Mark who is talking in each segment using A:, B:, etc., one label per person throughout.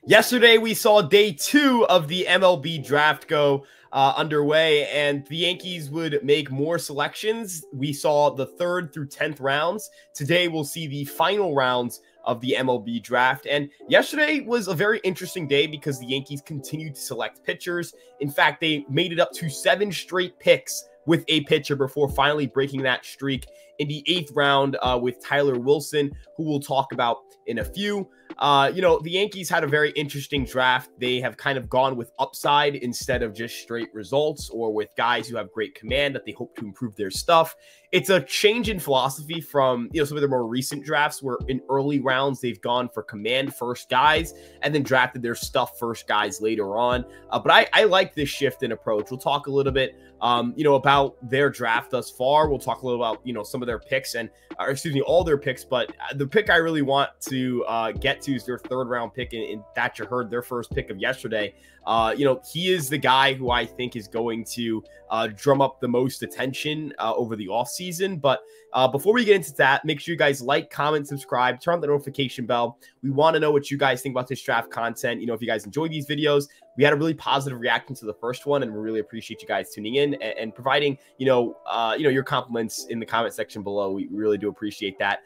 A: Yesterday, we saw day 2 of the MLB draft go underway, and the Yankees would make more selections. We saw the 3rd through 10th rounds. Today, we'll see the final rounds of the MLB draft. And yesterday was a very interesting day because the Yankees continued to select pitchers. In fact, they made it up to 7 straight picks with a pitcher before finally breaking that streak in the 8th round with Tyler Wilson, who we'll talk about in a few. The Yankees had a very interesting draft. They have kind of gone with upside instead of just straight results, or with guys who have great command that they hope to improve their stuff. It's a change in philosophy from, some of their more recent drafts where in early rounds, they've gone for command first guys and then drafted their stuff first guys later on. But I like this shift in approach. We'll talk a little bit, about their draft thus far. We'll talk a little about, some of their picks all their picks. But the pick I really want to get to is their 3rd round pick in Thatcher Hurd, their first pick of yesterday. He is the guy who I think is going to drum up the most attention over the offseason. But before we get into that, make sure you guys like, comment, subscribe, turn on the notification bell. We want to know what you guys think about this draft content. If you guys enjoy these videos, we had a really positive reaction to the first one, and we really appreciate you guys tuning in and providing, your compliments in the comment section below. We really do appreciate that.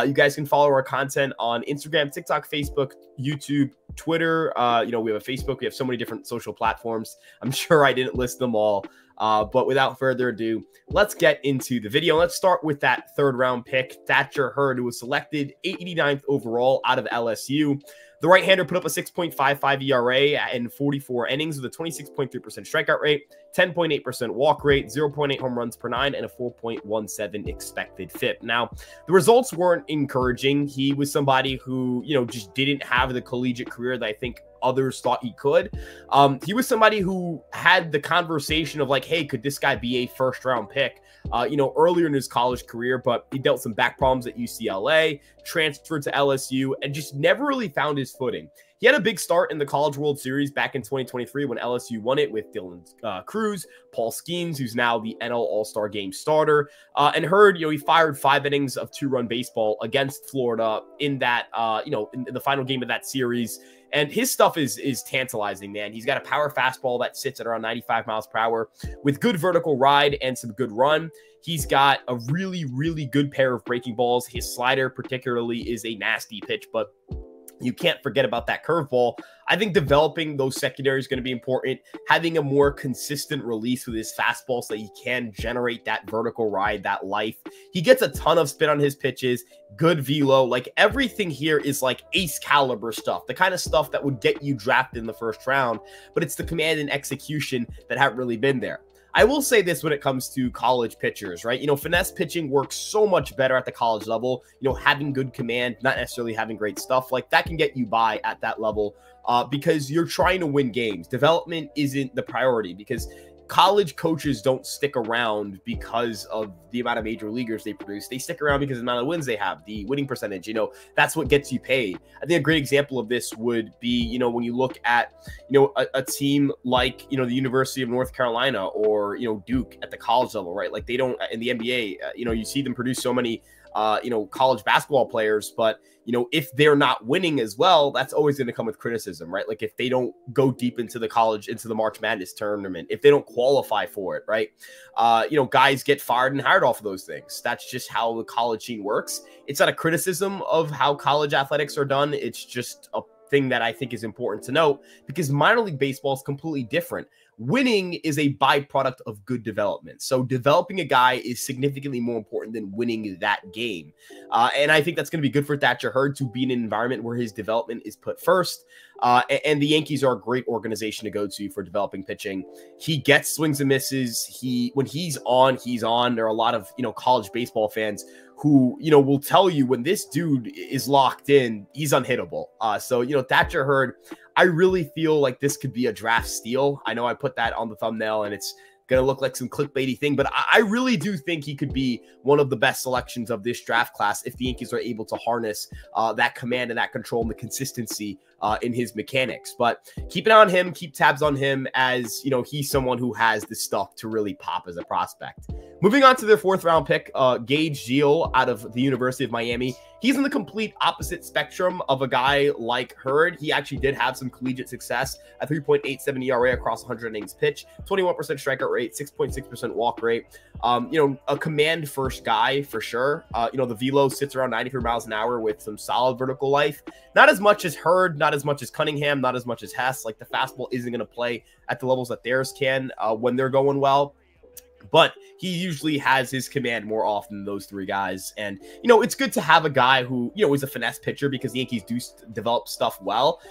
A: You guys can follow our content on Instagram, TikTok, Facebook, YouTube, Twitter. We have a Facebook. We have so many different social platforms. I'm sure I didn't list them all. But without further ado, let's get into the video. Let's start with that 3rd round pick, Thatcher Hurd, who was selected 89th overall out of LSU. The right-hander put up a 6.55 ERA in 44 innings with a 26.3% strikeout rate, 10.8% walk rate, 0.8 home runs per 9, and a 4.17 expected FIP. Now, the results weren't encouraging. He was somebody who, just didn't have the collegiate career that I think others thought he could. He was somebody who had the conversation of like, hey, could this guy be a 1st round pick, earlier in his college career, but he dealt some back problems at UCLA, transferred to LSU, and just never really found his footing. He had a big start in the College World Series back in 2023 when LSU won it with Dylan Cruz, Paul Skeens, who's now the NL All-Star Game starter. And Hurd, he fired 5 innings of 2-run baseball against Florida in that, in the final game of that series. And his stuff is tantalizing, man. He's got a power fastball that sits at around 95 miles per hour with good vertical ride and some good run. He's got a really, really good pair of breaking balls. His slider particularly is a nasty pitch, but you can't forget about that curveball. I think developing those secondaries is going to be important. Having a more consistent release with his fastball so that he can generate that vertical ride, that life. He gets a ton of spin on his pitches, good velo. Like everything here is like ace caliber stuff, the kind of stuff that would get you drafted in the 1st round, but it's the command and execution that haven't really been there. I will say this when it comes to college pitchers, right? Finesse pitching works so much better at the college level. Having good command, not necessarily having great stuff, like that can get you by at that level because you're trying to win games. Development isn't the priority because college coaches don't stick around because of the amount of major leaguers they produce. They stick around because of the amount of wins they have, the winning percentage, that's what gets you paid. I think a great example of this would be, when you look at, a team like, the University of North Carolina or, Duke at the college level, right? Like they don't, in the NBA, you see them produce so many, college basketball players, but, if they're not winning as well, that's always going to come with criticism, right? Like if they don't go deep into the March Madness tournament, if they don't qualify for it, right? Guys get fired and hired off of those things. That's just how the college scene works. It's not a criticism of how college athletics are done. It's just a thing that I think is important to note because minor league baseball is completely different. Winning is a byproduct of good development. So developing a guy is significantly more important than winning that game. And I think that's going to be good for Thatcher Hurd to be in an environment where his development is put first. And the Yankees are a great organization to go to for developing pitching. He gets swings and misses. When he's on, he's on. There are a lot of, college baseball fans who, will tell you when this dude is locked in, he's unhittable. Thatcher Hurd, I really feel like this could be a draft steal. I know I put that on the thumbnail and it's going to look like some clickbaity thing, but I really do think he could be one of the best selections of this draft class if the Yankees are able to harness that command and that control and the consistency in his mechanics. But keep an eye on him, keep tabs on him, as he's someone who has the stuff to really pop as a prospect. Moving on to their 4th round pick, Gage Ziehl out of the University of Miami. He's in the complete opposite spectrum of a guy like Hurd. He actually did have some collegiate success, a 3.87 ERA across 100 innings pitched, 21% strikeout rate, 6.6% walk rate. A command first guy for sure. The velo sits around 93 miles an hour with some solid vertical life. Not as much as Hurd, not as much as Cunningham, not as much as Hess. Like, the fastball isn't going to play at the levels that theirs can when they're going well. But he usually has his command more often than those 3 guys. And, it's good to have a guy who, is a finesse pitcher, because the Yankees do develop stuff well.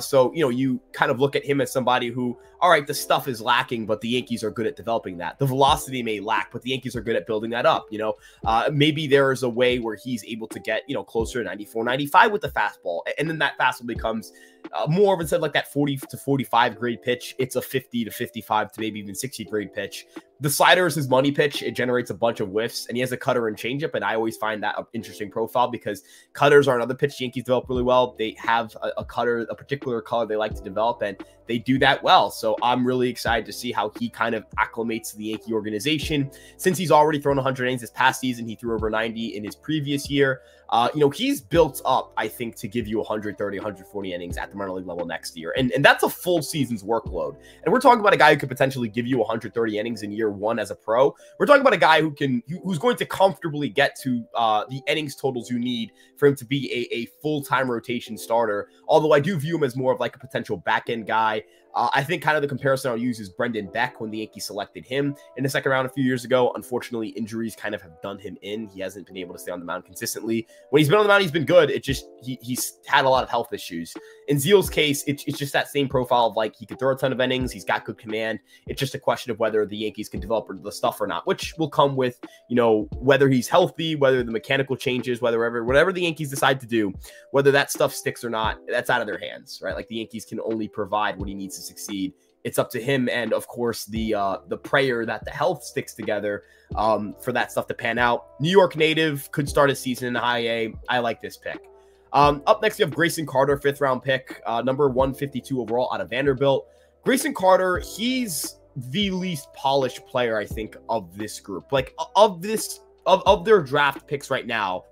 A: So, you kind of look at him as somebody who, all right, the stuff is lacking, but the Yankees are good at developing that. The velocity may lack, but the Yankees are good at building that up. Maybe there is a way where he's able to get, closer to 94, 95 with the fastball. And then that fastball becomes more of, instead of like that 40 to 45 grade pitch, it's a 50 to 55 to maybe even 60 grade pitch. The slider is his money pitch. It generates a bunch of whiffs, and he has a cutter and changeup, and I always find that an interesting profile, because cutters are another pitch the Yankees develop really well. They have a cutter, a particular color they like to develop, and they do that well. So I'm really excited to see how he kind of acclimates to the Yankee organization. Since he's already thrown 100 innings this past season, he threw over 90 in his previous year. He's built up, I think, to give you 130, 140 innings at the minor league level next year. And that's a full season's workload. And we're talking about a guy who could potentially give you 130 innings in year 1 as a pro. We're talking about a guy who's going to comfortably get to the innings totals you need for him to be a full-time rotation starter. Although I do view him as more of like a potential back-end guy. I think kind of the comparison I'll use is Brendan Beck when the Yankees selected him in the 2nd round a few years ago. Unfortunately, injuries kind of have done him in. He hasn't been able to stay on the mound consistently. When he's been on the mound, he's been good. It just, he's had a lot of health issues. In Ziehl's case, it's just that same profile of like, he can throw a ton of innings. He's got good command. It's just a question of whether the Yankees can develop the stuff or not, which will come with, whether he's healthy, whether the mechanical changes, whatever the Yankees decide to do, whether that stuff sticks or not, that's out of their hands, right? Like, the Yankees can only provide what he needs to succeed. It's up to him, and of course the prayer that the health sticks together for that stuff to pan out. New York native, could start a season in the high A. I like this pick. Up next, we have Greysen Carter, 5th round pick, number 152 overall out of Vanderbilt. Greysen Carter, he's the least polished player, I think, of this group. Like, of their draft picks right now,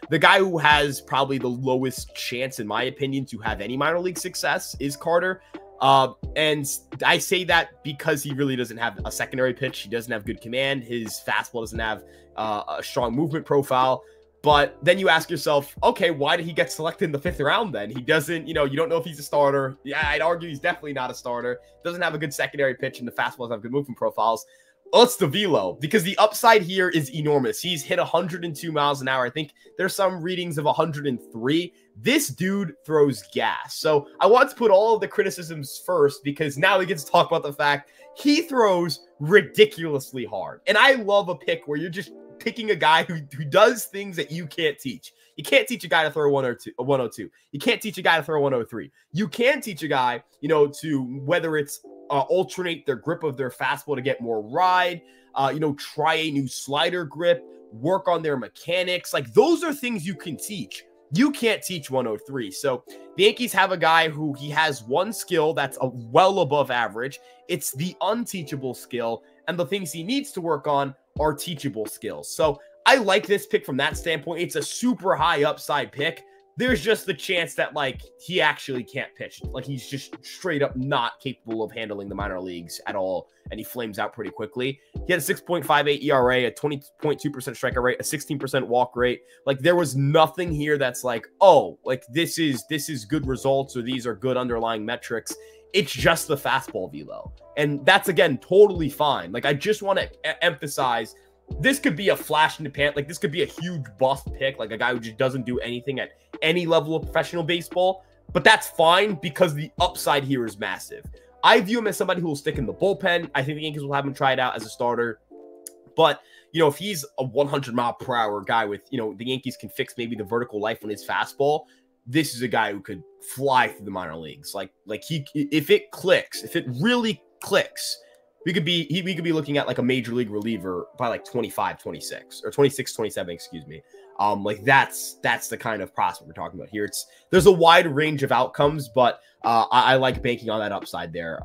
A: the guy who has probably the lowest chance, in my opinion, to have any minor league success is Carter. And I say that because he really doesn't have a secondary pitch. He doesn't have good command. His fastball doesn't have a strong movement profile. But then you ask yourself, okay, why did he get selected in the 5th round then? He doesn't, you don't know if he's a starter. Yeah, I'd argue he's definitely not a starter. Doesn't have a good secondary pitch, and the fastballs have good movement profiles. Well, it's the velo, because the upside here is enormous. He's hit 102 miles an hour. I think there's some readings of 103. This dude throws gas. So I want to put all of the criticisms first, because now we get to talk about the fact he throws ridiculously hard. And I love a pick where you're just picking a guy who does things that you can't teach. You can't teach a guy to throw 102. You can't teach a guy to throw 103. You can teach a guy, to whether it's alternate their grip of their fastball to get more ride, try a new slider grip, work on their mechanics. Like, those are things you can teach. You can't teach 103. So the Yankees have a guy who he has one skill that's well above average. It's the unteachable skill, and the things he needs to work on are teachable skills. So I like this pick from that standpoint. It's a super high upside pick. There's just the chance that, like, he actually can't pitch. Like, he's just straight up not capable of handling the minor leagues at all, and he flames out pretty quickly. He had a 6.58 ERA, a 20.2% strikeout rate, a 16% walk rate. Like, there was nothing here that's like, oh, like, this is good results, or these are good underlying metrics. It's just the fastball velo. And that's, again, totally fine. Like, I just want to emphasize, this could be a flash in the pan. Like, this could be a huge bust pick, like a guy who just doesn't do anything at any level of professional baseball. But that's fine, because the upside here is massive. I view him as somebody who will stick in the bullpen. I think the Yankees will have him try it out as a starter. But, if he's a 100-mile-per-hour guy with, the Yankees can fix maybe the vertical life on his fastball, this is a guy who could fly through the minor leagues. Like if it clicks, if it really clicks, we could be looking at like a major league reliever by like 25, 26 or 26, 27, excuse me. Like that's the kind of prospect we're talking about here. There's a wide range of outcomes, but I like banking on that upside there,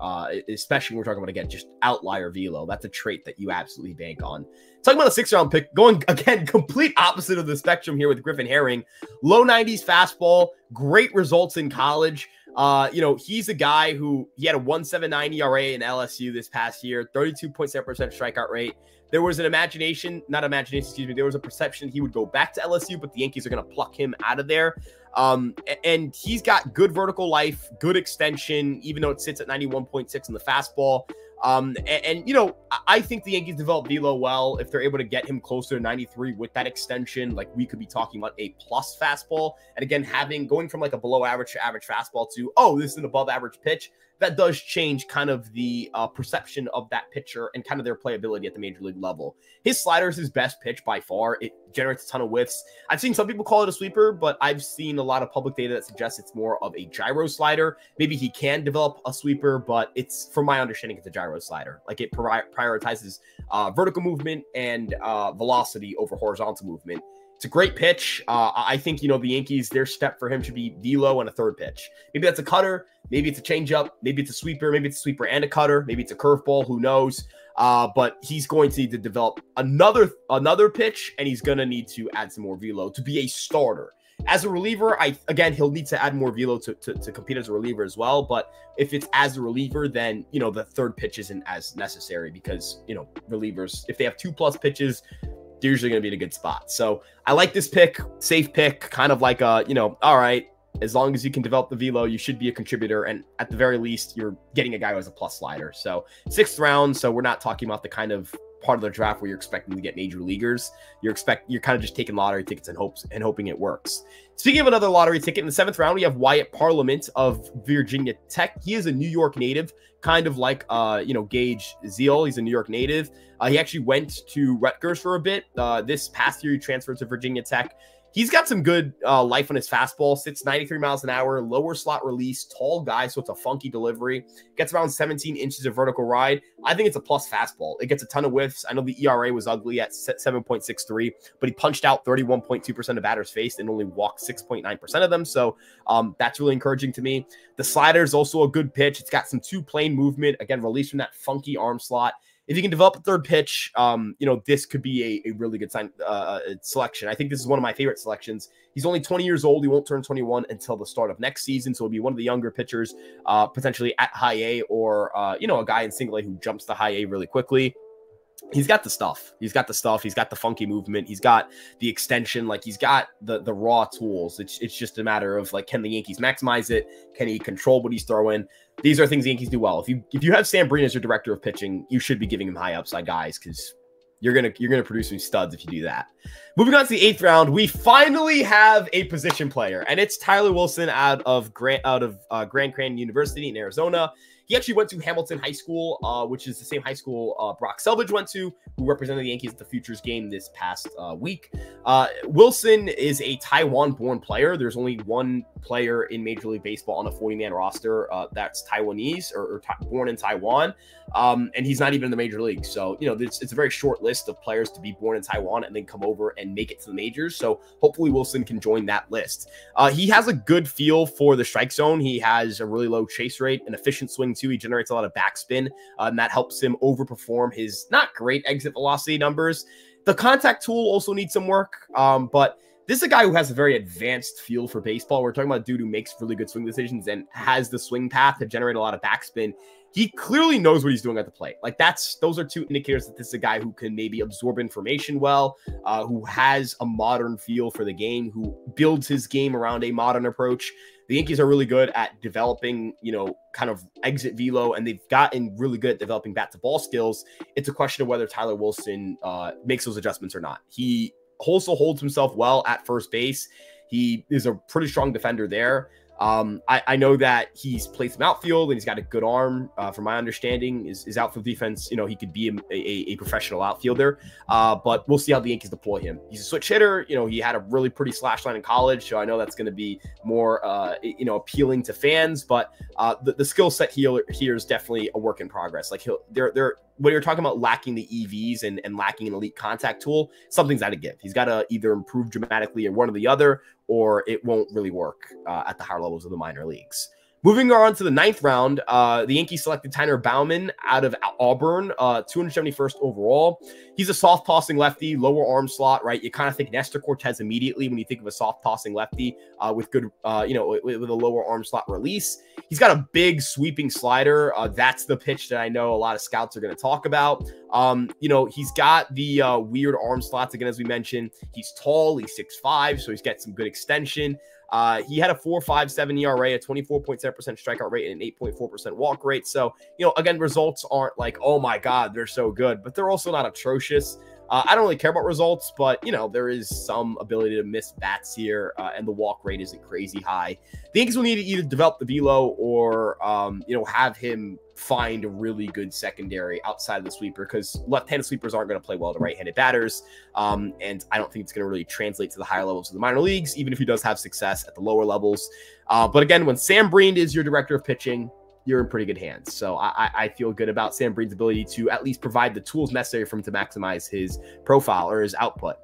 A: especially when we're talking about, again, just outlier velo. That's a trait that you absolutely bank on. Talking about a 6th round pick, going again, complete opposite of the spectrum here with Griffin Herring. Low 90s fastball, great results in college. You know, he's a guy who he had a 1.79 ERA in LSU this past year, 32.7% strikeout rate. There was there was a perception he would go back to LSU, but the Yankees are going to pluck him out of there. And he's got good vertical life, good extension, even though it sits at 91.6 in the fastball. And you know, I think the Yankees develop velo well. If they're able to get him closer to 93 with that extension, like we could be talking about a plus fastball. And again, going from like a below average to average fastball to, oh, this is an above average pitch. That does change kind of the perception of that pitcher and kind of their playability at the major league level. His slider is his best pitch by far. It generates a ton of whiffs. I've seen some people call it a sweeper, but I've seen a lot of public data that suggests it's more of a gyro slider. Maybe he can develop a sweeper, but it's, from my understanding, it's a gyro slider. Like it prioritizes vertical movement and velocity over horizontal movement. It's a great pitch. I think, you know, the Yankees, their step for him should be velo and a 3rd pitch. Maybe that's a cutter. Maybe it's a changeup. Maybe it's a sweeper. Maybe it's a sweeper and a cutter. Maybe it's a curveball. Who knows? But he's going to need to develop another pitch, and he's going to need to add some more velo to be a starter. As a reliever, again, he'll need to add more velo to compete as a reliever as well. But if it's as a reliever, then, you know, the 3rd pitch isn't as necessary because, you know, relievers, if they have 2+ pitches, they're usually going to be in a good spot. So I like this pick, safe pick, kind of like a, you know, all right, as long as you can develop the velo, you should be a contributor. And at the very least, you're getting a guy who has a plus slider. So 6th round. So we're not talking about the kind of part of the draft where you're expecting to get major leaguers. You're kind of just taking lottery tickets and hoping it works. Speaking of another lottery ticket, in the 7th round, we have Wyatt Parliament of Virginia Tech. He is a New York native, kind of like, you know, Gage Ziehl. He's a New York native. He actually went to Rutgers for a bit. This past year, he transferred to Virginia Tech. He's got some good life on his fastball, sits 93 miles an hour, lower slot release, tall guy, so it's a funky delivery. Gets around 17 inches of vertical ride. I think it's a plus fastball. It gets a ton of whiffs. I know the ERA was ugly at 7.63, but he punched out 31.2% of batters faced and only walked 6.9% of them, so that's really encouraging to me. The slider is also a good pitch. It's got some two-plane movement, again, released from that funky arm slot. If you can develop a 3rd pitch, you know, this could be a really good selection. I think this is one of my favorite selections. He's only 20 years old. He won't turn 21 until the start of next season. So he'll be one of the younger pitchers, potentially at high A or, you know, a guy in single A who jumps to high A really quickly. He's got the stuff. He's got the funky movement. He's got the extension. Like, he's got the raw tools. It's just a matter of, like, can the Yankees maximize it? Can he control what he's throwing? These are things the Yankees do well. If you have Sam Breen as your director of pitching, you should be giving him high upside guys because you're gonna produce some studs if you do that. Moving on to the 8th round, we finally have a position player, and it's Tyler Wilson out of Grand Canyon University in Arizona. He actually went to Hamilton High School, which is the same high school Brock Selvage went to, who represented the Yankees at the Futures game this past week. Wilson is a Taiwan-born player. There's only one player in Major League Baseball on a 40-man roster that's Taiwanese or born in Taiwan, and he's not even in the major leagues. So, you know, it's a very short list of players to be born in Taiwan and then come over and make it to the majors. So hopefully Wilson can join that list. He has a good feel for the strike zone. He has a really low chase rate, an efficient swing too. He generates a lot of backspin, and that helps him overperform his not great exit velocity numbers. The contact tool also needs some work, but this is a guy who has a very advanced feel for baseball. We're talking about a dude who makes really good swing decisions and has the swing path to generate a lot of backspin. He clearly knows what he's doing at the plate. Like, those are two indicators that this is a guy who can maybe absorb information well, who has a modern feel for the game, who builds his game around a modern approach. The Yankees are really good at developing, you know, kind of exit velo, and they've gotten really good at developing bat-to-ball skills. It's a question of whether Tyler Wilson makes those adjustments or not. He also holds himself well at first base. He is a pretty strong defender there. I know that he's played some outfield and he's got a good arm. From my understanding, his outfield defense, you know, he could be a professional outfielder. But we'll see how the Yankees deploy him. He's a switch hitter. You know, he had a really pretty slash line in college, so I know that's going to be more, you know, appealing to fans. But the skill set here is definitely a work in progress. Like, when you're talking about lacking the EVs and lacking an elite contact tool, something's got to give. He's got to either improve dramatically in one or the other, or it won't really work at the higher levels of the minor leagues. Moving on to the 9th round, the Yankees selected Bauman out of Auburn, 271st overall. He's a soft tossing lefty, lower arm slot, right? You kind of think Nestor Cortez immediately when you think of a soft tossing lefty with good, with a lower arm slot release. He's got a big sweeping slider. That's the pitch that I know a lot of scouts are going to talk about. He's got the weird arm slots again, as we mentioned. He's tall, he's 6'5", so he's got some good extension. He had a 4.57 ERA, a 24.7% strikeout rate, and an 8.4% walk rate. So, again, results aren't like, oh my God, they're so good, but they're also not atrocious. I don't really care about results, but, there is some ability to miss bats here, and the walk rate isn't crazy high. The Yankees will need to either develop the velo or, have him find a really good secondary outside of the sweeper, because left-handed sweepers aren't going to play well to right-handed batters, and I don't think it's going to really translate to the higher levels of the minor leagues, even if he does have success at the lower levels. But again, when Sam Breen is your director of pitching, you're in pretty good hands. So I feel good about Sam Breen's ability to at least provide the tools necessary for him to maximize his profile or his output.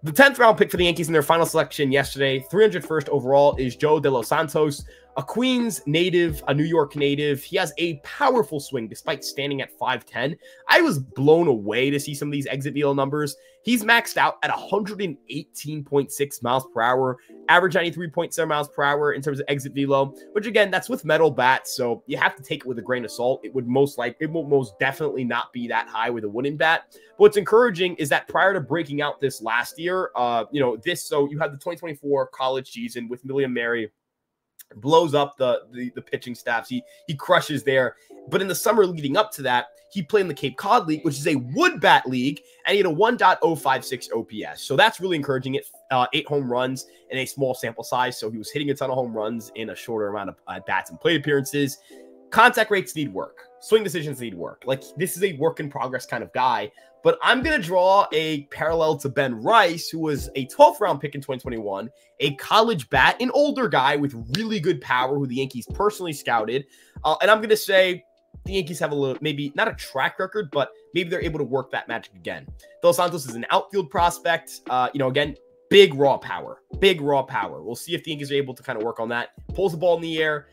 A: The 10th round pick for the Yankees in their final selection yesterday, 301st overall, is Joe Delossantos, a Queens native, a New York native. He has a powerful swing despite standing at 5'10". I was blown away to see some of these exit velo numbers. He's maxed out at 118.6 miles per hour, average 93.7 miles per hour in terms of exit velo, which again, that's with metal bats, so you have to take it with a grain of salt. It will most definitely not be that high with a wooden bat. But what's encouraging is that prior to breaking out this last year, so you have the 2024 college season with William Mary, blows up the pitching staffs. He crushes there. But in the summer leading up to that, he played in the Cape Cod League, which is a wood bat league, and he had a 1.056 OPS. So that's really encouraging. 8 home runs in a small sample size. So he was hitting a ton of home runs in a shorter amount of bats and plate appearances. Contact rates need work. Swing decisions need work. Like, this is a work in progress kind of guy. But I'm going to draw a parallel to Ben Rice, who was a 12th round pick in 2021, a college bat, an older guy with really good power who the Yankees personally scouted. And I'm going to say the Yankees have a little, maybe not a track record, but maybe they're able to work that magic again. Delossantos is an outfield prospect. Again, big raw power. We'll see if the Yankees are able to kind of work on that. Pulls the ball in the air.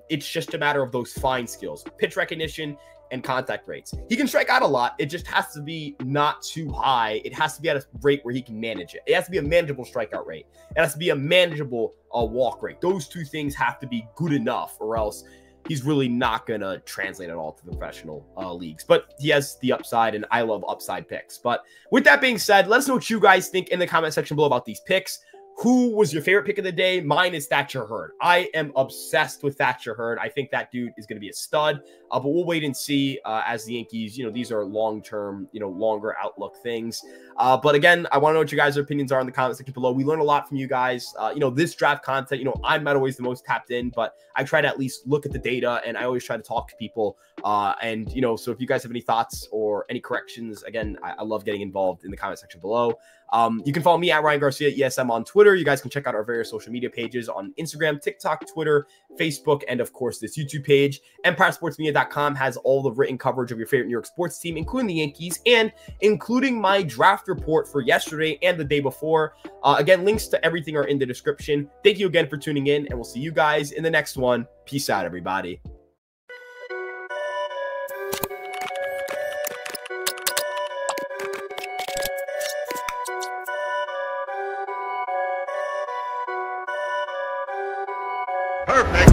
A: It's just a matter of those fine skills, pitch recognition, and contact rates. He can strike out a lot. It just has to be not too high. It has to be at a rate where he can manage it. It has to be a manageable strikeout rate. It has to be a manageable walk rate. Those two things have to be good enough, or else he's really not going to translate at all to the professional leagues. But he has the upside, and I love upside picks. But with that being said, let us know what you guys think in the comment section below about these picks. Who was your favorite pick of the day? Mine is Thatcher Hurd. I am obsessed with Thatcher Hurd. I think that dude is going to be a stud, but we'll wait and see as the Yankees, these are long-term, longer outlook things. But again, I want to know what you guys' opinions are in the comment section below. We learn a lot from you guys. This draft content, I'm not always the most tapped in, but I try to at least look at the data, and I always try to talk to people. So if you guys have any thoughts or any corrections, again, I love getting involved in the comment section below. You can follow me at Ryan Garcia ESM on Twitter. You guys can check out our various social media pages on Instagram, TikTok, Twitter, Facebook, and of course this YouTube page. EmpireSportsMedia.com has all the written coverage of your favorite New York sports team, including the Yankees, and including my draft report for yesterday and the day before. Again, links to everything are in the description. Thank you again for tuning in, and we'll see you guys in the next one. Peace out, everybody.
B: Perfect.